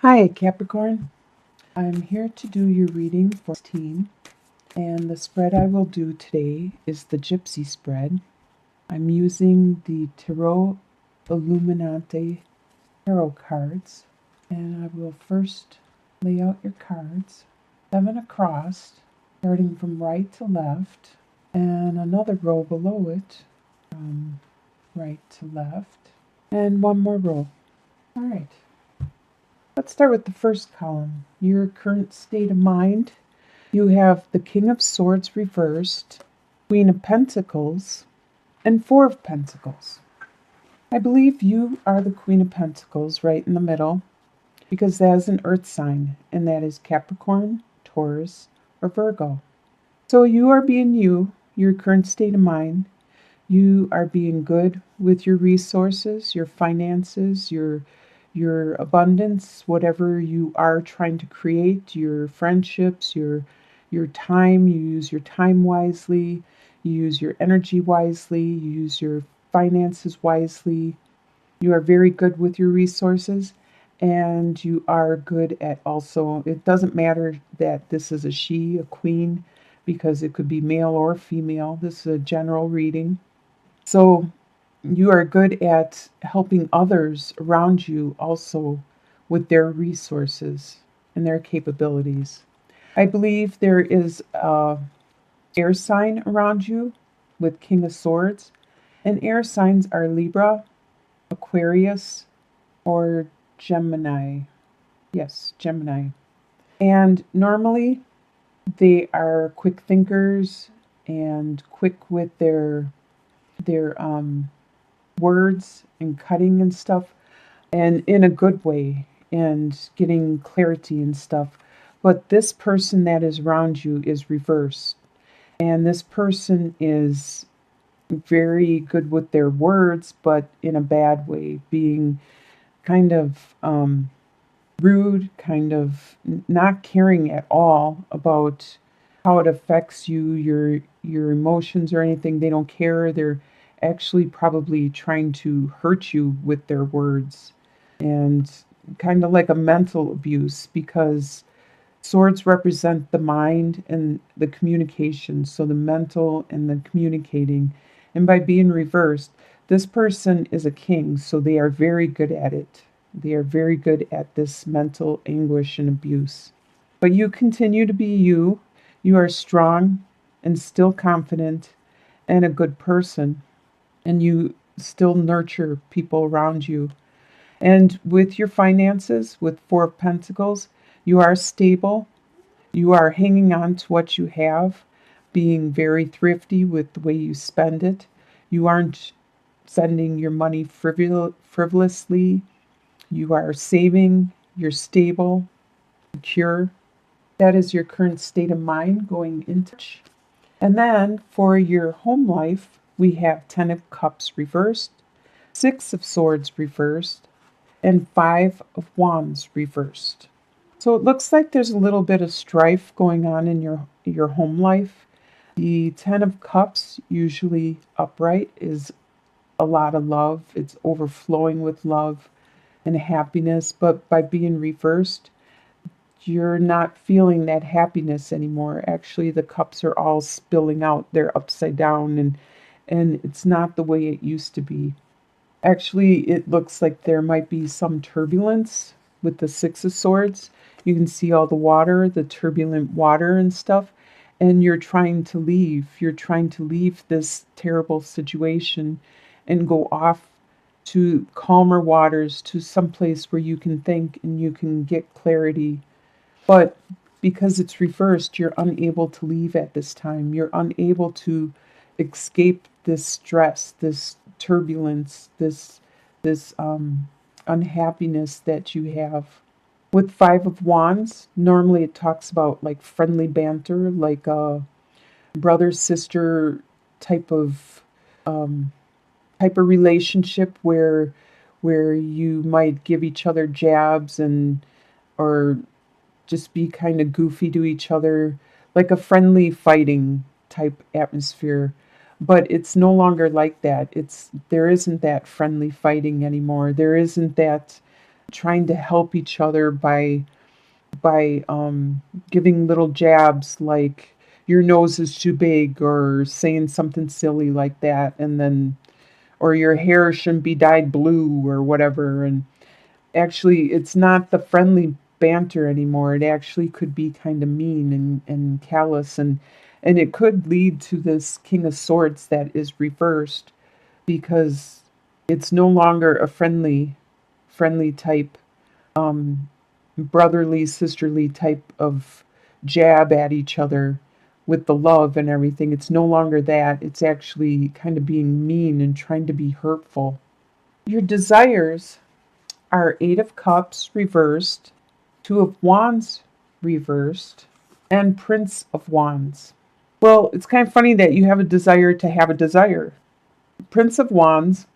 Hi, Capricorn. I'm here to do your reading for 16, and the spread I will do today is the Gypsy spread. I'm using the Tarot Illuminante tarot cards, and I will first lay out your cards, 7 across, starting from right to left, and another row below it from right to left, and one more row. All right. Let's start with the first column, your current state of mind. You have the King of Swords reversed, Queen of Pentacles, and Four of Pentacles. I believe you are the Queen of Pentacles right in the middle because that is an earth sign, and that is Capricorn, Taurus, or Virgo. So you are being you, your current state of mind. You are being good with your resources, your finances, your abundance, whatever you are trying to create, your friendships, your time. You use your time wisely, you use your energy wisely, you use your finances wisely. You are very good with your resources, and you are good at also, it doesn't matter that this is a she, a queen, because it could be male or female. This is a general reading. So you are good at helping others around you also with their resources and their capabilities. I believe there is a air sign around you with King of Swords, and air signs are Libra, Aquarius, or Gemini. Yes, Gemini. And normally they are quick thinkers and quick with their words and cutting and stuff, and in a good way, and getting clarity and stuff. But this person that is around you is reversed, and this person is very good with their words, but in a bad way, being kind of rude, kind of not caring at all about how it affects you, your emotions or anything. They don't care. They're actually probably trying to hurt you with their words, and kind of like a mental abuse, because swords represent the mind and the communication, so the mental and the communicating. And by being reversed, this person is a king, so they are very good at it. They are very good at this mental anguish and abuse. But you continue to be you. You are strong and still confident and a good person. And you still nurture people around you. And with your finances, with Four of Pentacles, you are stable. You are hanging on to what you have, being very thrifty with the way you spend it. You aren't spending your money frivolously. You are saving. You're stable, secure. That is your current state of mind going into. And then for your home life, we have 10 of Cups reversed, 6 of Swords reversed, and 5 of Wands reversed. So it looks like there's a little bit of strife going on in your home life. The 10 of Cups, usually upright, is a lot of love. It's overflowing with love and happiness, but by being reversed, you're not feeling that happiness anymore. Actually, the cups are all spilling out. They're upside down, and it's not the way it used to be. Actually, it looks like there might be some turbulence with the Six of Swords. You can see all the water, the turbulent water and stuff, and you're trying to leave. You're trying to leave this terrible situation and go off to calmer waters, to some place where you can think and you can get clarity. But because it's reversed, you're unable to leave at this time. You're unable to escape this stress, this turbulence, this unhappiness that you have. With Five of Wands, normally it talks about like friendly banter, like a brother sister type of um, relationship where you might give each other jabs and or just be kind of goofy to each other, like a friendly fighting type atmosphere. But it's no longer like that. There isn't that friendly fighting anymore. There isn't that trying to help each other by giving little jabs like your nose is too big, or saying something silly like that, and then or your hair shouldn't be dyed blue or whatever. And actually, it's not the friendly banter anymore. It actually could be kind of mean and callous, and it could lead to this King of Swords that is reversed, because it's no longer a friendly type, brotherly, sisterly type of jab at each other with the love and everything. It's no longer that. It's actually kind of being mean and trying to be hurtful. Your desires are Eight of Cups reversed, Two of Wands reversed, and Prince of Wands. Well, it's kind of funny that you have a desire to have a desire. Prince of Wands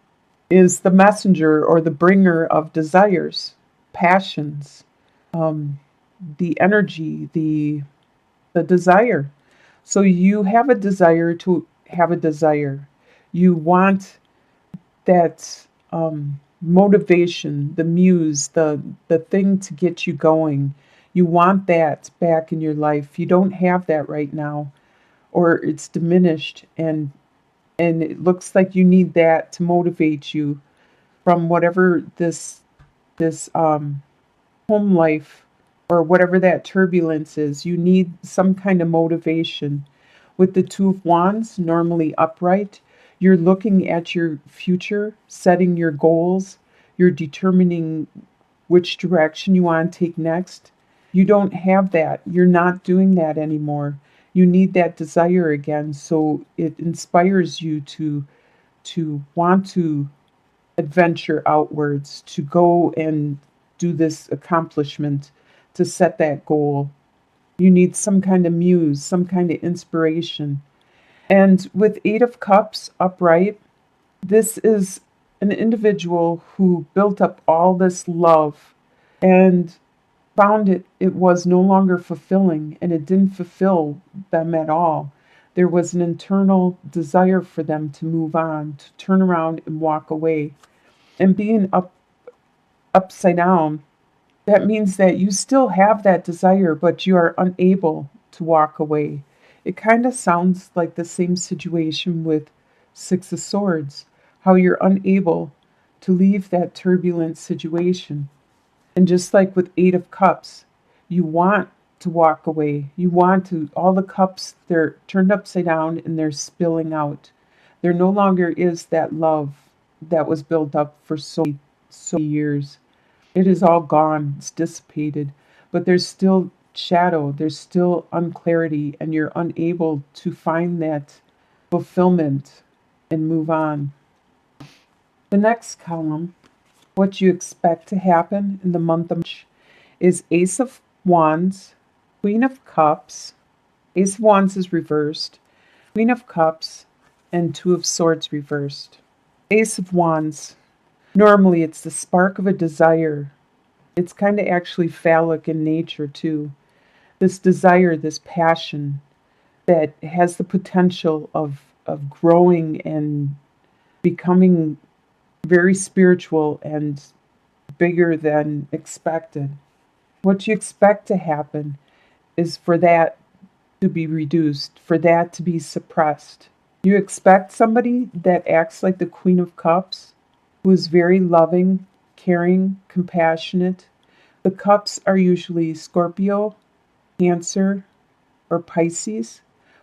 is the messenger or the bringer of desires, passions, the energy, the desire. So you have a desire to have a desire. You want that motivation, the muse, the thing to get you going. You want that back in your life. You don't have that right now, or it's diminished, and it looks like you need that to motivate you from whatever this home life or whatever that turbulence is. You need some kind of motivation. With the Two of Wands, normally upright, you're looking at your future, setting your goals, you're determining which direction you want to take next. You don't have that. You're not doing that anymore. You need that desire again, so it inspires you to want to adventure outwards, to go and do this accomplishment, to set that goal. You need some kind of muse, some kind of inspiration. And with Eight of Cups upright, this is an individual who built up all this love and found it was no longer fulfilling, and it didn't fulfill them at all. There was an internal desire for them to move on, to turn around and walk away. And being upside down, that means that you still have that desire, but you are unable to walk away. It kind of sounds like the same situation with Six of Swords, how you're unable to leave that turbulent situation. And just like with Eight of Cups, you want to walk away. You want to, all the cups, they're turned upside down and they're spilling out. There no longer is that love that was built up for so many years. It is all gone, it's dissipated, but there's still shadow, there's still unclarity, and you're unable to find that fulfillment and move on. The next column, what you expect to happen in the month of March, is Ace of Wands, Queen of Cups, Ace of Wands is reversed, Queen of Cups, and Two of Swords reversed. Ace of Wands, normally it's the spark of a desire. It's kind of actually phallic in nature too. This desire, this passion that has the potential of growing and becoming very spiritual and bigger than expected. What you expect to happen is for that to be reduced, for that to be suppressed. You expect somebody that acts like the Queen of Cups, who is very loving, caring, compassionate. The cups are usually Scorpio, Cancer, or Pisces,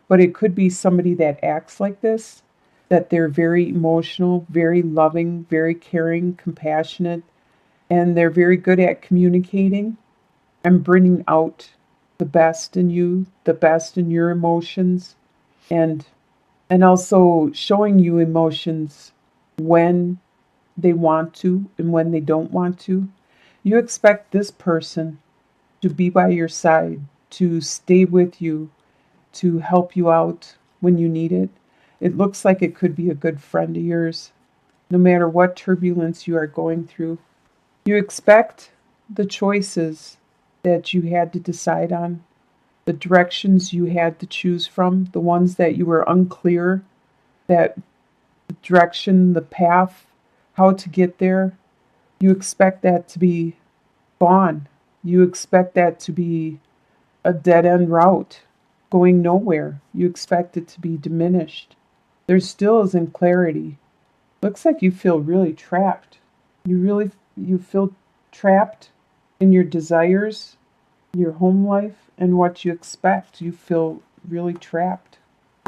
but it could be somebody that acts like this, that they're very emotional, very loving, very caring, compassionate, and they're very good at communicating and bringing out the best in you, the best in your emotions, and also showing you emotions when they want to and when they don't want to. You expect this person to be by your side, to stay with you, to help you out when you need it. It looks like it could be a good friend of yours, no matter what turbulence you are going through. You expect the choices that you had to decide on, the directions you had to choose from, the ones that you were unclear, that direction, the path, how to get there. You expect that to be gone. You expect that to be a dead end route, going nowhere. You expect it to be diminished. There still isn't clarity. Looks like you feel really trapped. You feel trapped in your desires, your home life, and what you expect. You feel really trapped.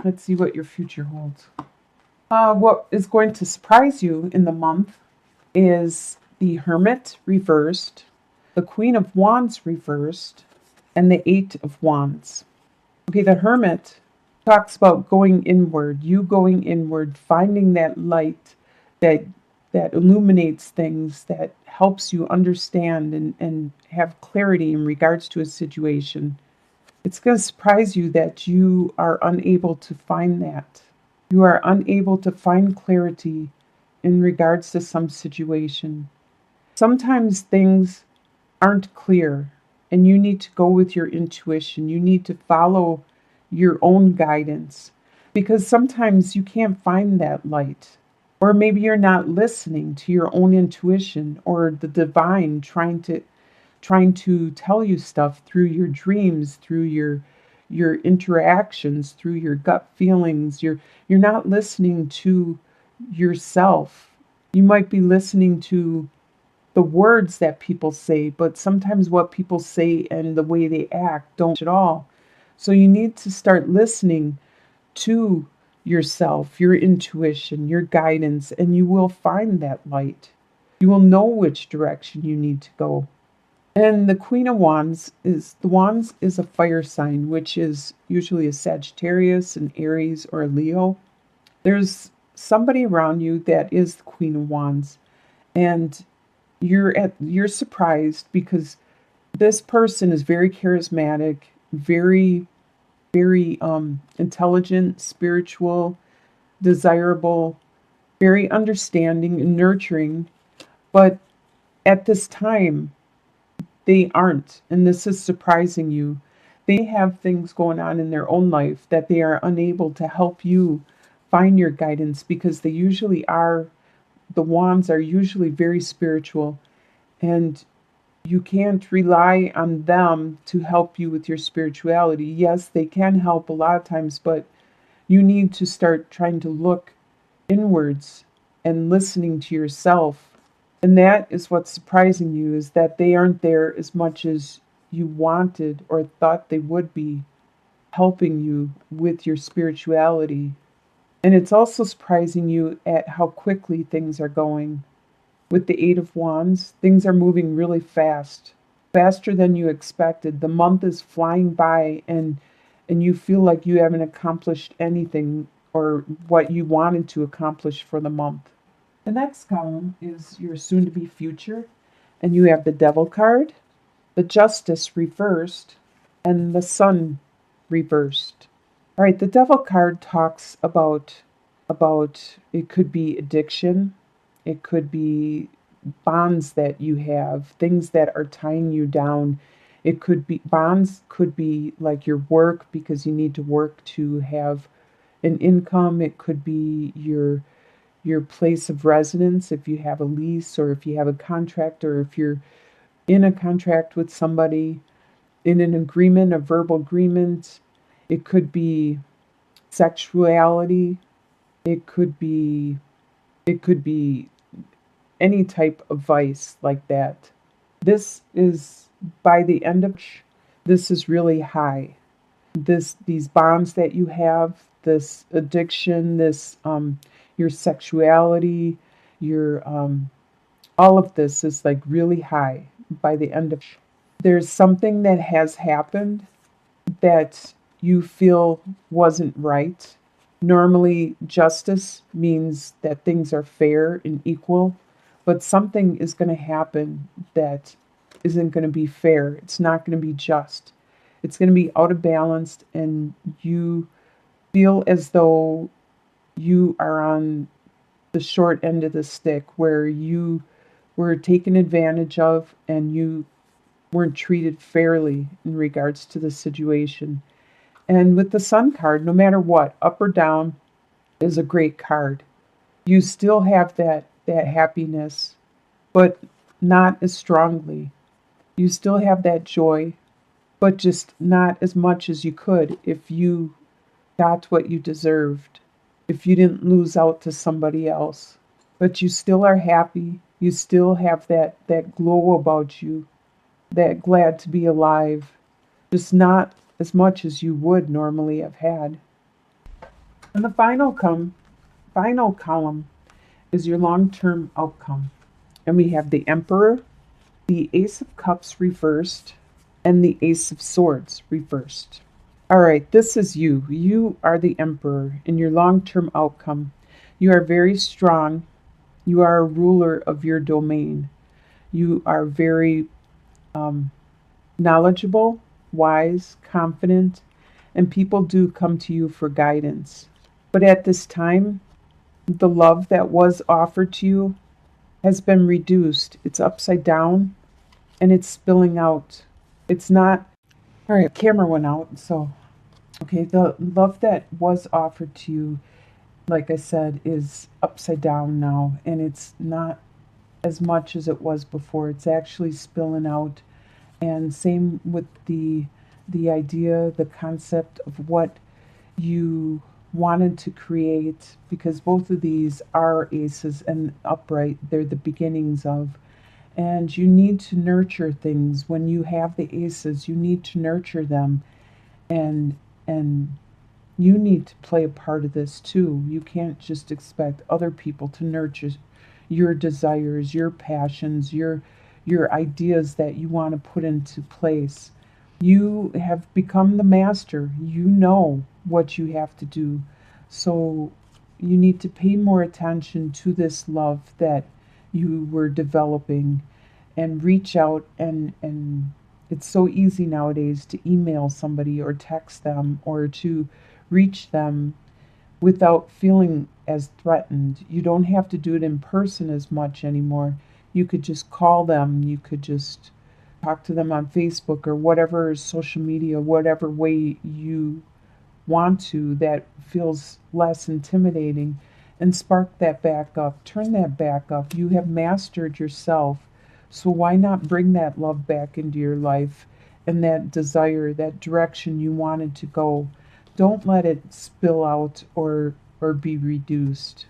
Let's see what your future holds. What is going to surprise you in the month is the Hermit reversed, the Queen of Wands reversed, and the Eight of Wands. Okay, the Hermit talks about going inward, you going inward, finding that light that illuminates things, that helps you understand and have clarity in regards to a situation. It's going to surprise you that you are unable to find that. You are unable to find clarity in regards to some situation. Sometimes things aren't clear and you need to go with your intuition. You need to follow your own guidance because sometimes you can't find that light. Or maybe you're not listening to your own intuition or the divine trying to tell you stuff through your dreams, through your interactions, through your gut feelings. You're not listening to yourself. You might be listening to the words that people say, but sometimes what people say and the way they act don't at all. So you need to start listening to yourself, your intuition, your guidance, and you will find that light. You will know which direction you need to go. And the Queen of Wands is a fire sign, which is usually a Sagittarius, an Aries, or a Leo. There's somebody around you that is the Queen of Wands, and you're surprised because this person is very charismatic, very intelligent, spiritual, desirable, very understanding and nurturing, but at this time they aren't, and this is surprising you. They have things going on in their own life that they are unable to help you find your guidance because the wands are usually very spiritual, and you can't rely on them to help you with your spirituality. Yes, they can help a lot of times, but you need to start trying to look inwards and listening to yourself. And that is what's surprising you, is that they aren't there as much as you wanted or thought they would be, helping you with your spirituality. And it's also surprising you at how quickly things are going. With the Eight of Wands, things are moving really fast, faster than you expected. The month is flying by, and you feel like you haven't accomplished anything or what you wanted to accomplish for the month. The next column is your soon to be future, and you have the Devil card, the Justice reversed, and the Sun reversed. All right, the Devil card talks about it could be addiction, it could be bonds that you have, things that are tying you down. It could be bonds, could be like your work because you need to work to have an income. It could be your place of residence if you have a lease or if you have a contract or if you're in a contract with somebody, in an agreement, a verbal agreement. It could be sexuality. It could be it could be any type of vice like that. This is by the end of this is really high. These bonds that you have, this addiction, this your sexuality, your all of this is like really high by the end of. There's something that has happened that you feel wasn't right. Normally, justice means that things are fair and equal, but something is going to happen that isn't going to be fair. It's not going to be just. It's going to be out of balance, and you feel as though you are on the short end of the stick where you were taken advantage of and you weren't treated fairly in regards to the situation. And with the Sun card, no matter what, up or down, is a great card. You still have that happiness, but not as strongly. You still have that joy, but just not as much as you could if you got what you deserved, if you didn't lose out to somebody else. But you still are happy. You still have that glow about you, that glad to be alive, just not as much as you would normally have had. And the final column is your long-term outcome. And we have the Emperor, the Ace of Cups reversed, and the Ace of Swords reversed. All right, this is you. You are the Emperor in your long-term outcome. You are very strong. You are a ruler of your domain. You are very knowledgeable, wise, confident, and people do come to you for guidance. But at this time, the love that was offered to you has been reduced. It's upside down and it's spilling out. It's not. All right, camera went out. So, okay, the love that was offered to you, like I said, is upside down now, and it's not as much as it was before. It's actually spilling out. And same with the idea, the concept of what you wanted to create, because both of these are aces and upright. They're the beginnings of. And you need to nurture things. When you have the aces, you need to nurture them, and you need to play a part of this too. You can't just expect other people to nurture your desires, your passions, your ideas that you want to put into place. You have become the master. You know what you have to do. So you need to pay more attention to this love that you were developing, and reach out, and it's so easy nowadays to email somebody or text them or to reach them without feeling as threatened. You don't have to do it in person as much anymore. You could just call them, you could just talk to them on Facebook or whatever social media, whatever way you want to that feels less intimidating, and spark that back up. Turn that back up. You have mastered yourself. So why not bring that love back into your life and that desire, that direction you wanted to go? Don't let it spill out or be reduced.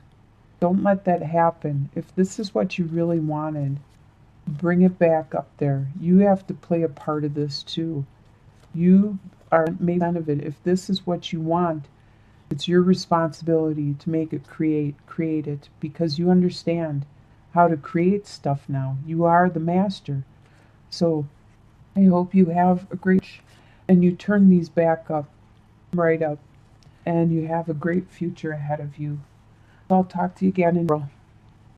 Don't let that happen. If this is what you really wanted, bring it back up there. You have to play a part of this too. You are made of it. If this is what you want, it's your responsibility to make it create it, because you understand how to create stuff now. You are the master. So I hope you have a great, and you turn these back up, right up, and you have a great future ahead of you. I'll talk to you again in April.